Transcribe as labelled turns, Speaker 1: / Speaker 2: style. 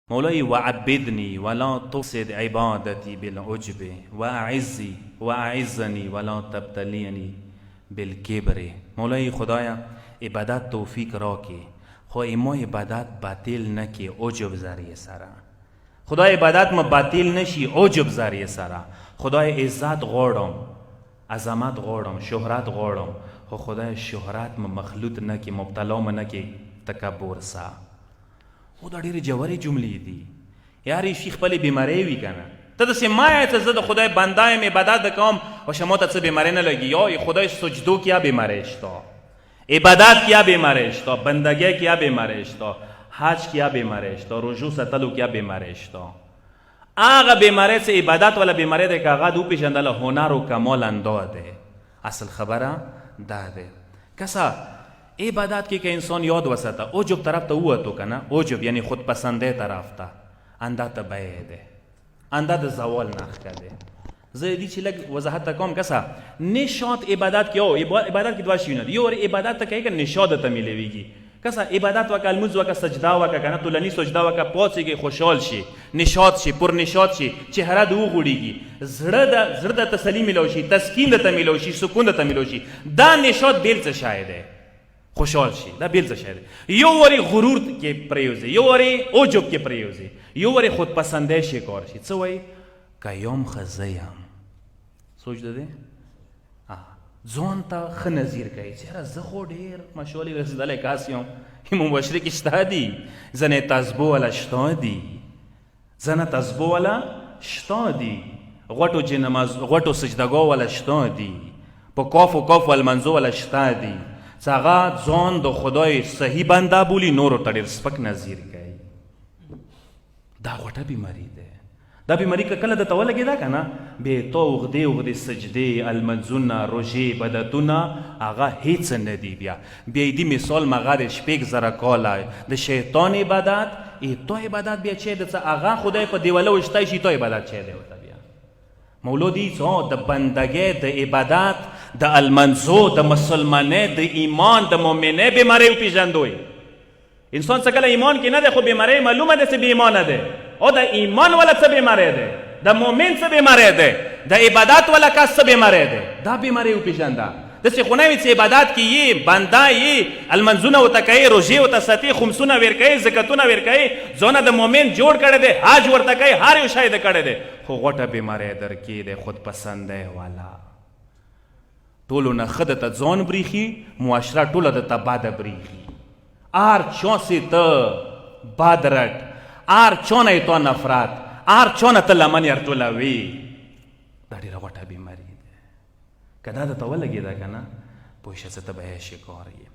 Speaker 1: مولاي وعبدني ولا تفسد عبادتي بالعجب وأعزني ولا تبتليني بالكبر. مولاي خدایا عبادت توفیق را که خواهی ما عبادت باطل نکی عجب ذریعه سرا. خدای عبادت ما باطل نشی عجب ذریعه سرا. خدای عزت غوړم، عظمت غوړم، شهرت غوړم، خو خدای شهرت ما مخلوط نکی، مبتلا ما نکی تکبر سا. خو دا ډېرې جوړې جملې دي یارې شي خپلې بیمارۍ وي که نه. ته داسې ما یې ته زه د خدای بنده یم عبادت کوم و شما ته څه بیماری نه لگی. یا خدای سجدو کیا بیماریش تا، عبادت کیا بیماریش تا، بندگی کیا بیماریش تا، حج کیا بیماریش تا، رجوع ستلو کیا بیماریش تا. هغه بیماری څه عبادت والا بیماری ده که هغه د وپېژندله هنر و کمال اندا ده. اصل خبره دا ده کسا عبادت کې که انسان یاد وساته عجب طرف ته ووتو که نه، عجب یعنی خودپسندی طرف ته، انده ته بیع ده، انده د زوال نښه ده. زه دې چې لږ وضاحت ته کوم کسا نشاط عبادت کې او عبادت کې دوه شیونه دي. یو عبادت ته کوي که نشاط ته میلویږي. کسا عبادت وکړه، لمونځ وکړه، سجده وکړه که نه، طولني سجده وکړه، پاڅېږي، خوشحال شي، نشاط شي، پر نشاط شي، چهره د وغوړېږي، زړه د تسلي میلو شي، تسکین درته میلو شي، سکون درته میلو شی. دا نشاط بیل څه شی دی؟ خوشحال شي. دا بیل څه شی دی؟ یو وری غرور کې پریوزي، یو وری عجب کې پریوزي، یو وری خودپسندۍ شکار شي. څه وایي که یم ښه زه یم. سوچ ده دی ځان ته ښه نظیر کوي چې یاره زه خو ډېر مشهورې رسېدلی کس یم. امام مشرق شته دي، ځنې تسبو والا شته دي، ځنه تسبو والا شته دي، غوټو سجدګاه والا شته دي، په کاف و کاف والمنځو والا شته دي. چې هغه ځان د خدای صحیح بنده بولي، نورو ته ډېر سپک نظیر کوي. دا غوټه بیماري ده. دا بیماری که کله درته ولګېده که نه، بې تا اوږدې اوږدې سجدې، المنځونه، روژې، بدعتونه هغه هېڅ نه دي. بیا دي مثال مغه د شپږ زره کاله د شیطان عبادت، تا عبادت بیا چی ده؟ هغه خدای په دیواله وشتی شي، تا عبادت چی دی ورته بیا؟ مولا دی څه د بندګۍ، د عبادت، د المنځو، د مسلمانۍ، د ایمان، د مؤمنۍ بیماری وپېژندوئ. انسان څه کله ایمان کې نه دی خو بیماری معلومه ده چې بې ایمانه دی. او د ایمان والا څه بیماری دی؟ د مؤمن څه بیماری دی؟ د عبادت والا کس څه بیماری دی؟ دا بیماری وپېژنده. داسې خو نه وي چې عبادت کې یې بنده یې، المنځونه ورته کوي، روژې ورته ساتي، خمسونه ورکوي، زکتونه ورکوي، ځانه د مؤمن جوړ کړی دی، حج ورته کوي، هر یو شی د کړی دی، خو غوټه بیماری درکې دی، خودپسندۍ والا. ټولو نه ښه درته ځان بریښي، معاشره ټوله درته بده بریښي. هر چا سې ته بد رټ، هر چا نه یې تا نفرت، هر چا نه ته لمن یې راټولوي. دا ډېره غوټه بیماري ده. که دا درته ولګېده که نه پوه شه څه ته به یې شکار یې.